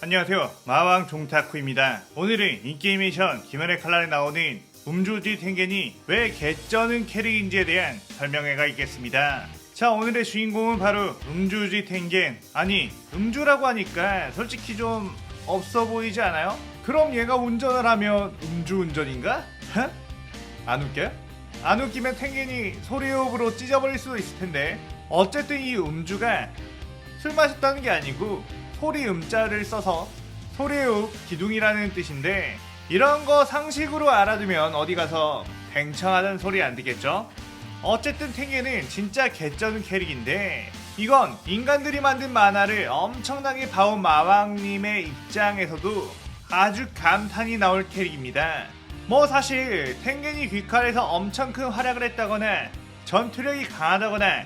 안녕하세요, 마왕 종타쿠입니다. 오늘은 인게이메이션 김연의 칼날에 나오는 음주지 텐겐이 왜 개쩌는 캐릭인지에 대한 설명회가 있겠습니다. 자, 오늘의 주인공은 바로 음주지 텐겐. 아니, 음주라고 하니까 솔직히 좀 없어 보이지 않아요? 그럼 얘가 운전을 하면 음주운전인가? 하? 안 웃겨요? 안 웃기면 텐겐이 소리호흡으로 찢어버릴 수도 있을 텐데, 어쨌든 이 음주가 술 마셨다는 게 아니고 소리 음자를 써서 소리호흡 기둥이라는 뜻인데, 이런 거 상식으로 알아두면 어디 가서 뱅청하는 소리 안 듣겠죠? 어쨌든 텐겐은 진짜 개쩌는 캐릭인데, 이건 인간들이 만든 만화를 엄청나게 봐온 마왕님의 입장에서도 아주 감탄이 나올 캐릭입니다. 뭐 사실 텐겐이 귀칼에서 엄청 큰 활약을 했다거나 전투력이 강하다거나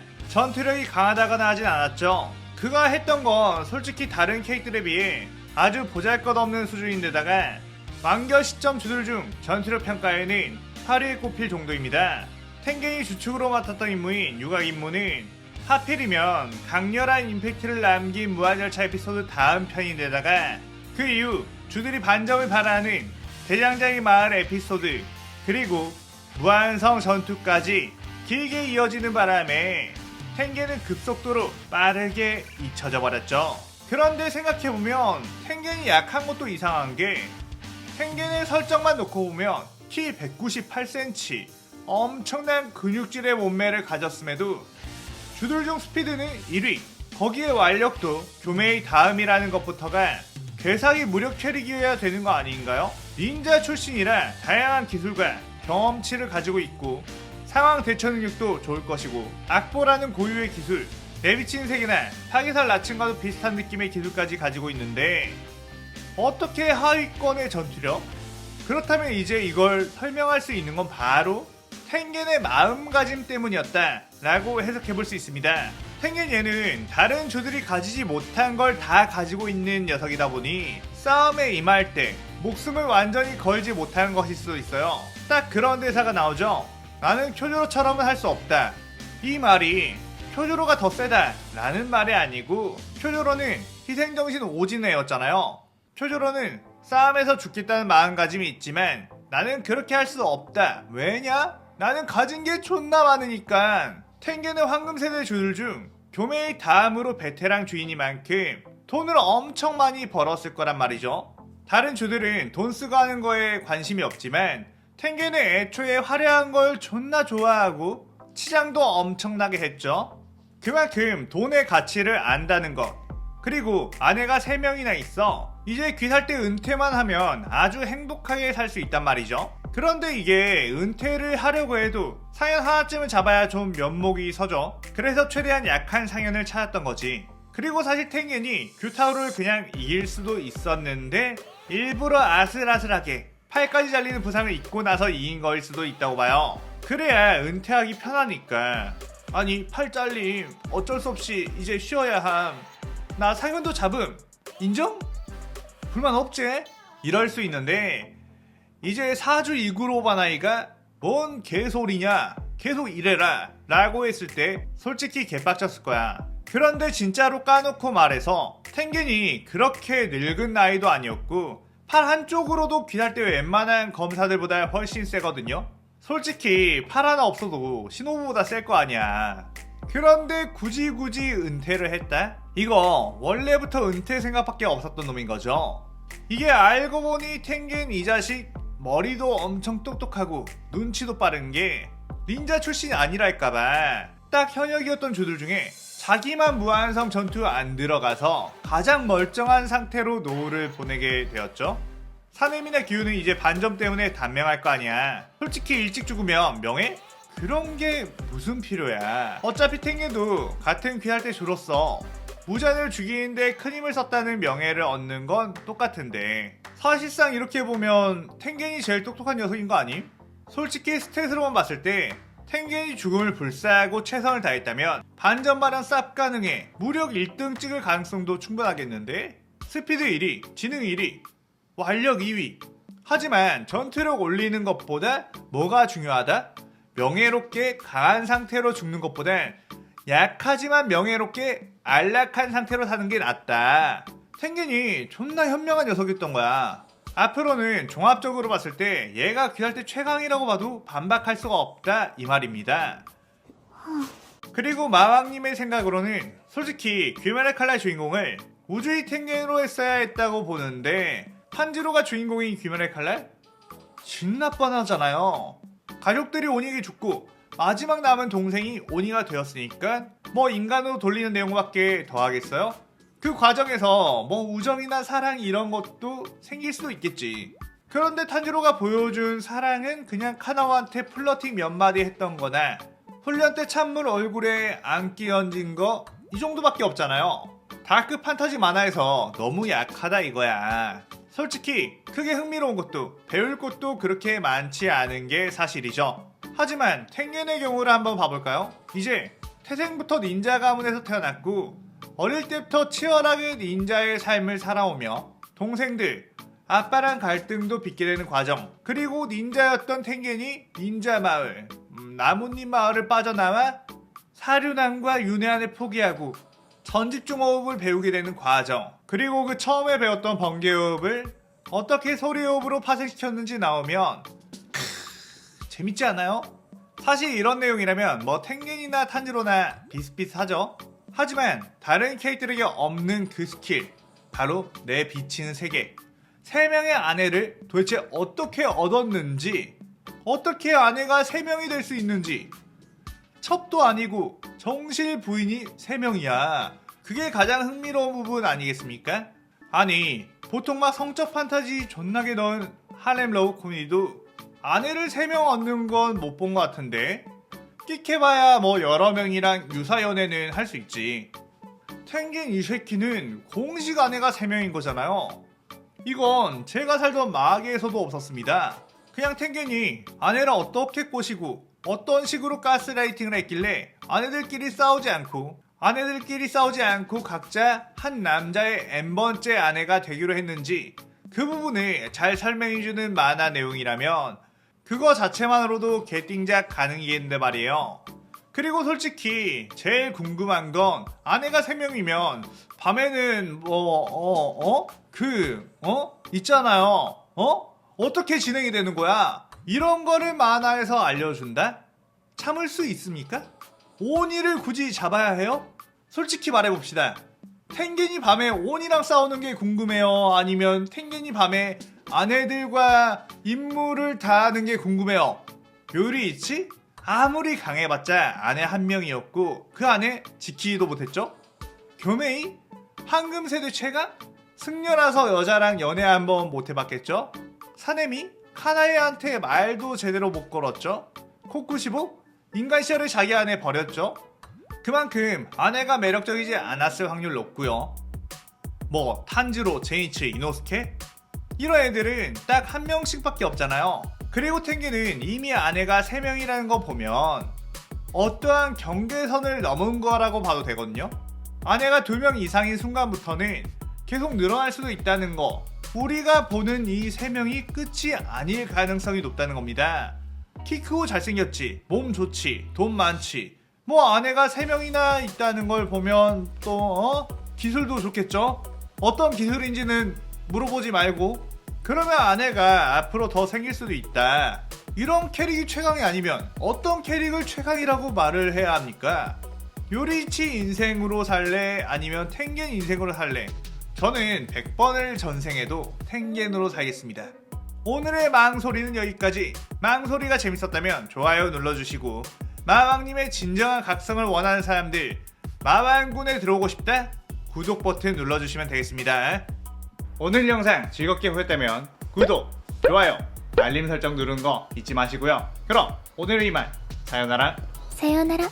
하진 않았죠. 그가 했던 건 솔직히 다른 캐릭들에 비해 아주 보잘것없는 수준인데다가 완결 시점 주들 중 전투력 평가에는 8위에 꼽힐 정도입니다. 텐겐이 주축으로 맡았던 임무인 유각 임무는 하필이면 강렬한 임팩트를 남긴 무한열차 에피소드 다음 편인데다가 그 이후 주들이 반점을 바라는 대장장이 마을 에피소드, 그리고 무한성 전투까지 길게 이어지는 바람에 텐겐은 급속도로 빠르게 잊혀져 버렸죠. 그런데 생각해보면 텐겐이 약한 것도 이상한 게, 텐겐의 설정만 놓고 보면 키 198cm, 엄청난 근육질의 몸매를 가졌음에도 주들 중 스피드는 1위, 거기에 완력도 교메이 다음이라는 것부터가 괴사기 무력 캐릭이어야 되는 거 아닌가요? 닌자 출신이라 다양한 기술과 경험치를 가지고 있고 상황 대처 능력도 좋을 것이고, 악보라는 고유의 기술, 내비친 세계나 파괴살 나침과도 비슷한 느낌의 기술까지 가지고 있는데, 어떻게 하위권의 전투력? 그렇다면 이제 이걸 설명할 수 있는 건 바로 텐겐의 마음가짐 때문이었다 라고 해석해볼 수 있습니다. 텐겐 얘는 다른 조들이 가지지 못한 걸 다 가지고 있는 녀석이다 보니 싸움에 임할 때 목숨을 완전히 걸지 못하는 것일 수도 있어요. 딱 그런 대사가 나오죠. 나는 쿄조로처럼은 할 수 없다. 이 말이 쿄조로가 더 세다 라는 말이 아니고, 쿄조로는 희생정신 오진 애였잖아요. 쿄조로는 싸움에서 죽겠다는 마음가짐이 있지만 나는 그렇게 할 수 없다. 왜냐? 나는 가진 게 존나 많으니까. 텐겐은 황금세대 주들 중 교메이 다음으로 베테랑 주인이만큼 돈을 엄청 많이 벌었을 거란 말이죠. 다른 주들은 돈 쓰고 하는 거에 관심이 없지만 텐겐은 애초에 화려한 걸 존나 좋아하고 치장도 엄청나게 했죠. 그만큼 돈의 가치를 안다는 것. 그리고 아내가 3명이나 있어 이제 귀살 때 은퇴만 하면 아주 행복하게 살 수 있단 말이죠. 그런데 이게 은퇴를 하려고 해도 상현 하나쯤은 잡아야 좀 면목이 서죠. 그래서 최대한 약한 상현을 찾았던 거지. 그리고 사실 텐겐이 규타오를 그냥 이길 수도 있었는데 일부러 아슬아슬하게 팔까지 잘리는 부상을 입고 나서 이긴 거일 수도 있다고 봐요. 그래야 은퇴하기 편하니까. 아니, 팔 잘림 어쩔 수 없이 이제 쉬어야 함. 나 상현도 잡음 인정? 불만 없지? 이럴 수 있는데, 이제 사주 이구로바나이가 뭔 개소리냐, 계속 이래라 라고 했을 때 솔직히 개빡쳤을 거야. 그런데 진짜로 까놓고 말해서 텐겐이 그렇게 늙은 나이도 아니었고 팔 한쪽으로도 귀살 때 웬만한 검사들보다 훨씬 세거든요. 솔직히 팔 하나 없어도 신호부보다 셀 거 아니야. 그런데 굳이 은퇴를 했다? 이거 원래부터 은퇴 생각밖에 없었던 놈인 거죠. 이게 알고 보니 텐겐 이 자식 머리도 엄청 똑똑하고 눈치도 빠른 게 닌자 출신이 아니랄까봐 딱 현역이었던 주들 중에 자기만 무한성 전투 안 들어가서 가장 멀쩡한 상태로 노후를 보내게 되었죠. 사내미나 기우는 이제 반점 때문에 단명할 거 아니야. 솔직히 일찍 죽으면 명예? 그런 게 무슨 필요야. 어차피 텐겐도 같은 귀할 때 주로서 무잔을 죽이는데 큰 힘을 썼다는 명예를 얻는 건 똑같은데, 사실상 이렇게 보면 텐겐이 제일 똑똑한 녀석인 거 아님? 솔직히 스탯으로만 봤을 때 텐겐이 죽음을 불사하고 최선을 다했다면 반전반은 쌉 가능해 무력 1등 찍을 가능성도 충분하겠는데, 스피드 1위, 지능 1위, 완력 2위. 하지만 전투력 올리는 것보다 뭐가 중요하다? 명예롭게 강한 상태로 죽는 것보다 약하지만 명예롭게 안락한 상태로 사는 게 낫다. 탱겐이 존나 현명한 녀석이었던 거야. 앞으로는 종합적으로 봤을 때 얘가 귀할 때 최강이라고 봐도 반박할 수가 없다 이 말입니다. 그리고 마왕님의 생각으로는 솔직히 귀멸의 칼날 주인공을 우주의 탱겐으로 했어야 했다고 보는데 탄지로가 주인공인 귀멸의 칼날? 진나 뻔하잖아요. 가족들이 오닉이 죽고 마지막 남은 동생이 오니가 되었으니까 뭐 인간으로 돌리는 내용밖에 더 하겠어요? 그 과정에서 뭐 우정이나 사랑 이런 것도 생길 수도 있겠지. 그런데 탄지로가 보여준 사랑은 그냥 카나와한테 플러팅 몇 마디 했던 거나 훈련 때 찬물 얼굴에 안기 얹은 거 이 정도밖에 없잖아요. 다크 판타지 만화에서 너무 약하다 이거야. 솔직히 크게 흥미로운 것도 배울 것도 그렇게 많지 않은 게 사실이죠. 하지만 탱겐의 경우를 한번 봐볼까요? 이제 태생부터 닌자 가문에서 태어났고 어릴 때부터 치열하게 닌자의 삶을 살아오며 동생들, 아빠랑 갈등도 빚게 되는 과정, 그리고 닌자였던 탱겐이 닌자 마을, 나뭇잎 마을을 빠져나와 사륜안과 윤회안을 포기하고 전집중호흡을 배우게 되는 과정, 그리고 그 처음에 배웠던 번개호흡을 어떻게 소리호흡으로 파생시켰는지 나오면 재밌지 않아요? 사실 이런 내용이라면 뭐 탱겐이나 탄지로나 비슷비슷하죠. 하지만 다른 캐릭터에게 없는 그 스킬, 바로 내 비치는 세계. 3명의 아내를 도대체 어떻게 얻었는지, 어떻게 아내가 3명이 될 수 있는지. 첩도 아니고 정실 부인이 3명이야. 그게 가장 흥미로운 부분 아니겠습니까? 아니 보통 막 성적 판타지 존나게 넣은 하렘 러브 코미디도 아내를 3명 얻는 건 못 본 것 같은데 끽해봐야 뭐 여러 명이랑 유사 연애는 할 수 있지. 탱겐 이 새끼는 공식 아내가 3명인 거잖아요. 이건 제가 살던 마계에서도 없었습니다. 그냥 탱겐이 아내를 어떻게 꼬시고 어떤 식으로 가스라이팅을 했길래 아내들끼리 싸우지 않고 각자 한 남자의 n번째 아내가 되기로 했는지 그 부분을 잘 설명해주는 만화 내용이라면 그거 자체만으로도 개띵작 가능이겠는데 말이에요. 그리고 솔직히 제일 궁금한 건 아내가 3명이면 밤에는 있잖아요. 어떻게 진행이 되는 거야? 이런 거를 만화에서 알려준다? 참을 수 있습니까? 오니를 굳이 잡아야 해요? 솔직히 말해봅시다. 탱겐이 밤에 오니랑 싸우는 게 궁금해요? 아니면 탱겐이 밤에 아내들과 임무를 다 하는 게 궁금해요? 요리이치? 아무리 강해봤자 아내 1명이었고 그 아내 지키지도 못했죠? 교메이? 황금세대 최강? 승려라서 여자랑 연애 한번 못해봤겠죠? 사네미? 카나에한테 말도 제대로 못 걸었죠? 코쿠시보? 인간 시절을 자기 안에 버렸죠? 그만큼 아내가 매력적이지 않았을 확률 높고요. 뭐 탄지로, 제니치, 이노스케? 이런 애들은 딱 1명씩 밖에 없잖아요. 그리고 탱겐은 이미 아내가 3명이라는 거 보면 어떠한 경계선을 넘은 거라고 봐도 되거든요. 아내가 2명 이상인 순간부터는 계속 늘어날 수도 있다는 거, 우리가 보는 이 3명이 끝이 아닐 가능성이 높다는 겁니다. 키 크고 잘생겼지, 몸 좋지, 돈 많지, 뭐 아내가 3명이나 있다는 걸 보면 또 기술도 좋겠죠? 어떤 기술인지는 물어보지 말고 그러면 아내가 앞으로 더 생길 수도 있다. 이런 캐릭이 최강이 아니면 어떤 캐릭을 최강이라고 말을 해야 합니까? 요리치 인생으로 살래? 아니면 탱겐 인생으로 살래? 저는 100번을 전생해도 탱겐으로 살겠습니다. 오늘의 망소리는 여기까지. 망소리가 재밌었다면 좋아요 눌러주시고 마왕님의 진정한 각성을 원하는 사람들, 마왕군에 들어오고 싶다? 구독 버튼 눌러주시면 되겠습니다. 오늘 영상 즐겁게 보셨다면 구독, 좋아요, 알림 설정 누르는 거 잊지 마시고요. 그럼 오늘은 이만. 사요나라. 사요나라.